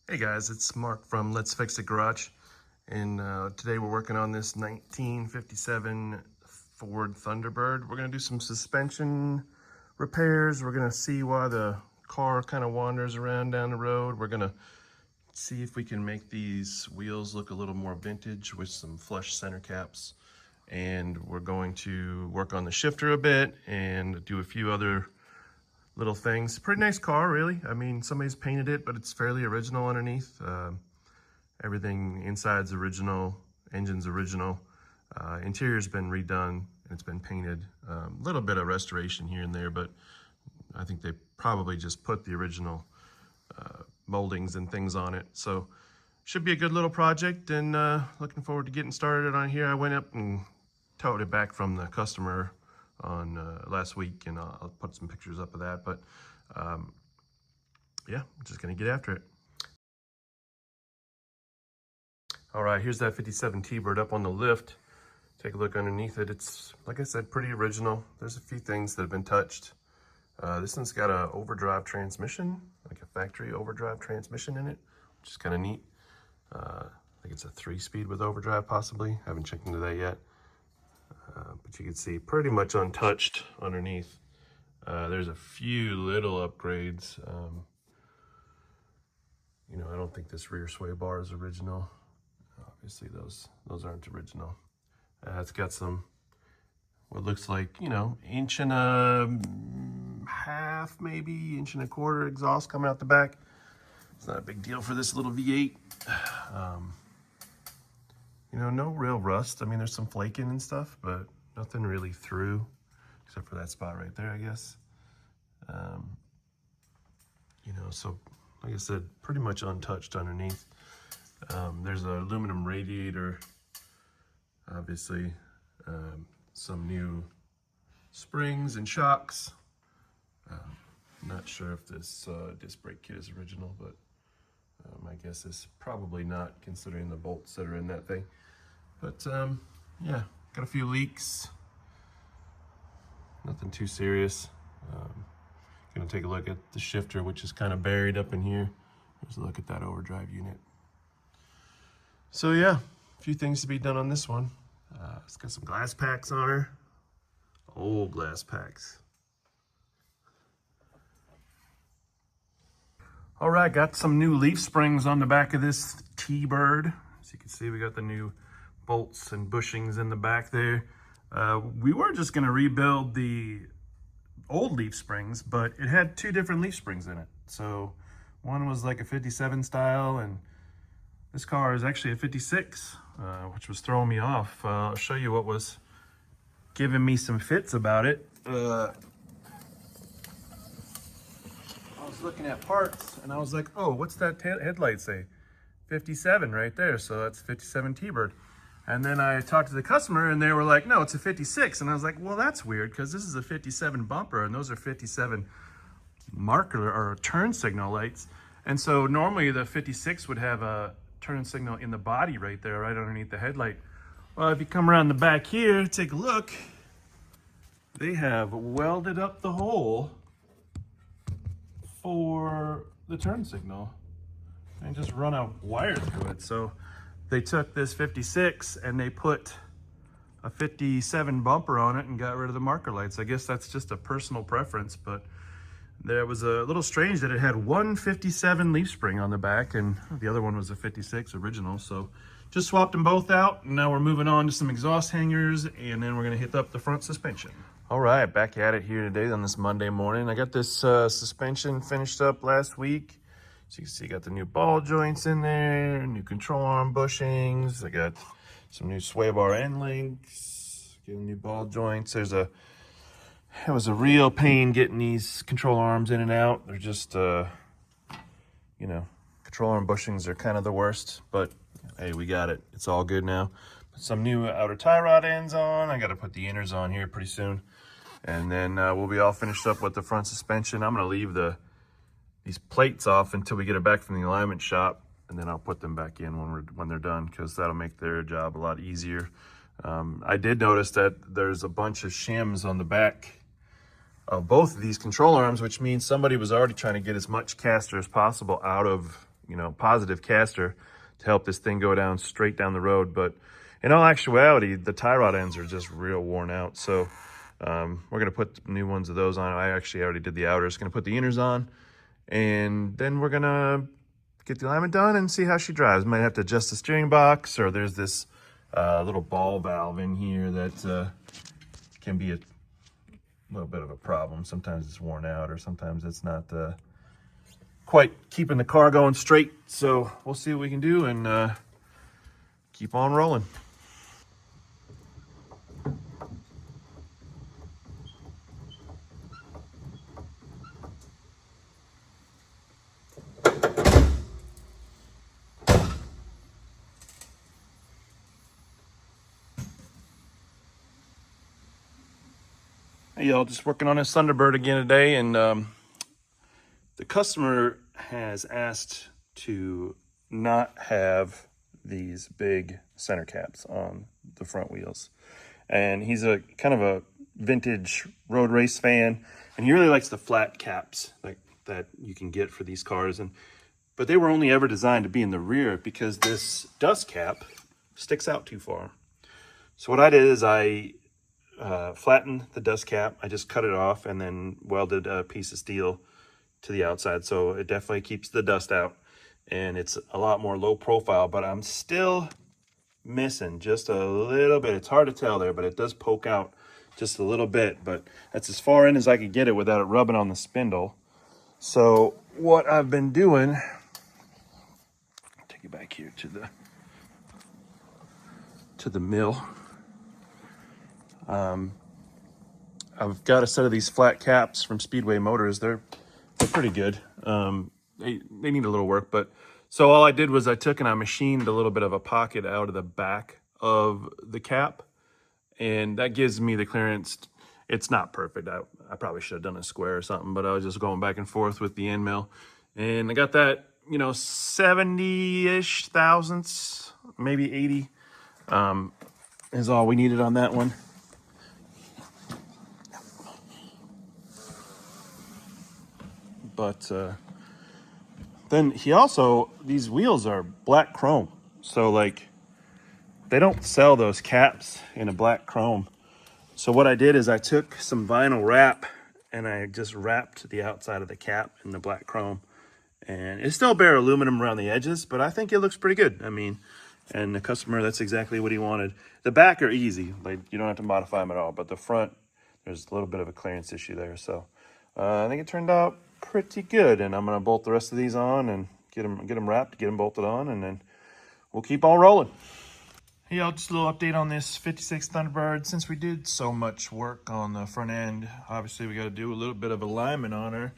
Hey guys, it's Mark from Let's Fix It Garage, and today we're working on this 1957 Ford Thunderbird. We're going to do some suspension repairs. We're going to see why the car kind of wanders around down the road. We're going to see if we can make these wheels look a little more vintage with some flush center caps. And we're going to work on the shifter a bit and do a few other little things. Pretty nice car, really. I mean, somebody's painted it, but it's fairly original underneath. Everything inside's original, engine's original. Interior's been redone and it's been painted. A little bit of restoration here and there, but I think they probably just put the original moldings and things on it. So should be a good little project, and looking forward to getting started on here. I went up and towed it back from the customer on last week, and I'll put some pictures up of that, but yeah, I'm just gonna get after it. All right, here's that 57 T-Bird up on the lift. Take a look underneath it. It's, like I said, pretty original. There's a few things that have been touched. This one's got a overdrive transmission, like a factory overdrive transmission in it, which is kind of neat. I think it's a 3-speed with overdrive, possibly. I haven't checked into that yet. But you can see pretty much untouched underneath. There's a few little upgrades. You know, I don't think this rear sway bar is original. Obviously, those aren't original. It's got some, what looks like, you know, 1.5 inches, maybe 1.25 inches exhaust coming out the back. It's not a big deal for this little V8. You know, no real rust. I mean, there's some flaking and stuff, but nothing really through, except for that spot right there, I guess. You know, so like I said, pretty much untouched underneath. There's an aluminum radiator, obviously, some new springs and shocks. Not sure if this disc brake kit is original, but my guess is probably not, considering the bolts that are in that thing. But yeah, got a few leaks. Nothing too serious. Gonna take a look at the shifter, which is kind of buried up in here. Here's a look at that overdrive unit. So yeah, a few things to be done on this one. It's got some glass packs on her. Old glass packs. All right, got some new leaf springs on the back of this T-Bird. As you can see, we got the new bolts and bushings in the back there. We were just gonna rebuild the old leaf springs, but it had 2 different leaf springs in it. So one was like a 57 style, and this car is actually a 56, which was throwing me off. I'll show you what was giving me some fits about it. I was looking at parts and I was like, oh, what's that headlight say? 57 right there. So that's 57 T-Bird. And then I talked to the customer and they were like, no, it's a 56. And I was like, well, that's weird, because this is a 57 bumper and those are 57 marker or turn signal lights. And so normally the 56 would have a turn signal in the body right there, right underneath the headlight. Well, if you come around the back here, take a look, they have welded up the hole for the turn signal and just run a wire through it. So they took this 56 and they put a 57 bumper on it and got rid of the marker lights. I guess that's just a personal preference, but there was a little strange that it had one 57 leaf spring on the back and the other one was a 56 original. So just swapped them both out, and now we're moving on to some exhaust hangers, and then we're gonna hit up the front suspension. All right, back at it here today on this Monday morning. I got this suspension finished up last week. So you can see I got the new ball joints in there, new control arm bushings. I got some new sway bar end links, getting new ball joints. It was a real pain getting these control arms in and out. They're just, you know, control arm bushings are kind of the worst, but hey, we got it. It's all good now. Put some new outer tie rod ends on. I got to put the inners on here pretty soon. And then we'll be all finished up with the front suspension. I'm going to leave these plates off until we get it back from the alignment shop, and then I'll put them back in when they're done, because that'll make their job a lot easier. I did notice that there's a bunch of shims on the back of both of these control arms, which means somebody was already trying to get as much caster as possible out of positive caster to help this thing go down straight down the road. But in all actuality, the tie rod ends are just real worn out. So we're going to put new ones of those on. I actually already did the outers. Going to put the inners on, and then we're going to get the alignment done and see how she drives. Might have to adjust the steering box, or there's this little ball valve in here that can be a little bit of a problem. Sometimes it's worn out, or sometimes it's not quite keeping the car going straight. So we'll see what we can do and keep on rolling. Hey y'all, just working on this Thunderbird again today, and the customer has asked to not have these big center caps on the front wheels. And he's a kind of a vintage road race fan, and he really likes the flat caps like that you can get for these cars. But they were only ever designed to be in the rear because this dust cap sticks out too far. So what I did is I flattened the dust cap. I just cut it off and then welded a piece of steel to the outside, so it definitely keeps the dust out, and it's a lot more low profile. But I'm still missing just a little bit. It's hard to tell there, but it does poke out just a little bit. But that's as far in as I could get it without it rubbing on the spindle. So what I've been doing, I'll take you back here to the mill. I've got a set of these flat caps from Speedway Motors. They're pretty good. They need a little work, but so all I did was I took and I machined a little bit of a pocket out of the back of the cap, and that gives me the clearance. It's not perfect. I probably should have done a square or something, but I was just going back and forth with the end mill, and I got that 70-ish thousandths, maybe 80 is all we needed on that one. But then these wheels are black chrome. So like they don't sell those caps in a black chrome. So what I did is I took some vinyl wrap and I just wrapped the outside of the cap in the black chrome. And it's still bare aluminum around the edges, but I think it looks pretty good. I mean, and the customer, that's exactly what he wanted. The back are easy. Like you don't have to modify them at all. But the front, there's a little bit of a clearance issue there. So I think it turned out pretty good, and I'm gonna bolt the rest of these on and get them wrapped, get them bolted on, and then we'll keep on rolling. Hey y'all, just a little update on this 56 Thunderbird. Since we did so much work on the front end, obviously we got to do a little bit of alignment on her,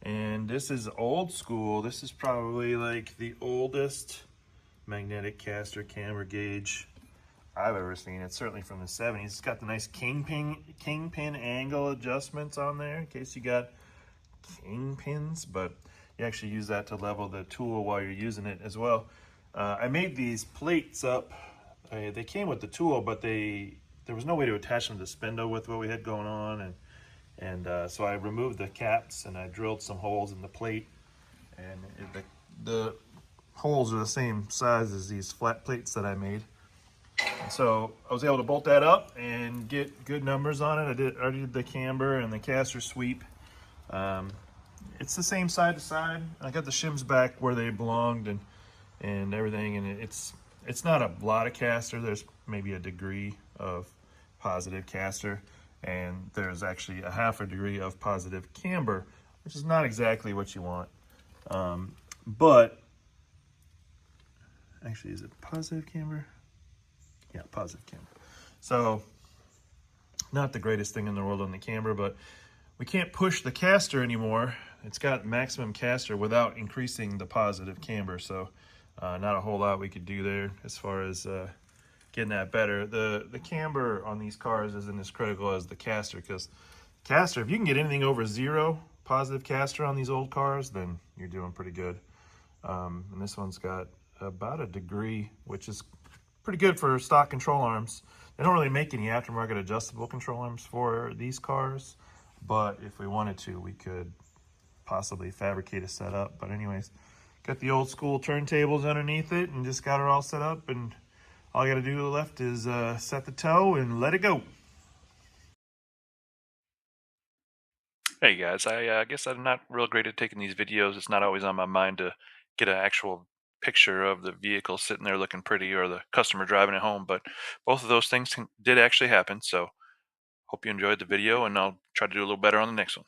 and this is old school. This is probably like the oldest magnetic caster camber gauge I've ever seen. It's certainly from the 70s. It's got the nice kingpin angle adjustments on there in case you got kingpins, but you actually use that to level the tool while you're using it as well. I made these plates up. They came with the tool, but there was no way to attach them to the spindle with what we had going on, and so I removed the caps and I drilled some holes in the plate, and the holes are the same size as these flat plates that I made. And so I was able to bolt that up and get good numbers on it. I already did the camber and the caster sweep. It's the same side to side. I got the shims back where they belonged and everything, and it's not a lot of caster. There's maybe a degree of positive caster, and there's actually a half a degree of positive camber, which is not exactly what you want. But actually, is it positive camber? Yeah, positive camber. So not the greatest thing in the world on the camber, but we can't push the caster anymore. It's got maximum caster without increasing the positive camber, so not a whole lot we could do there as far as getting that better. The camber on these cars isn't as critical as the caster, because caster, if you can get anything over 0 positive caster on these old cars, then you're doing pretty good. And this one's got about a degree, which is pretty good for stock control arms. They don't really make any aftermarket adjustable control arms for these cars, but if we wanted to, we could possibly fabricate a setup. But anyways, Got the old school turntables underneath it and just got it all set up, and all I got to do left is set the tow and let it go. Hey guys, I guess I'm not real great at taking these videos. It's not always on my mind to get an actual picture of the vehicle sitting there looking pretty or the customer driving it home, but both of those things did actually happen. So hope you enjoyed the video, and I'll try to do a little better on the next one.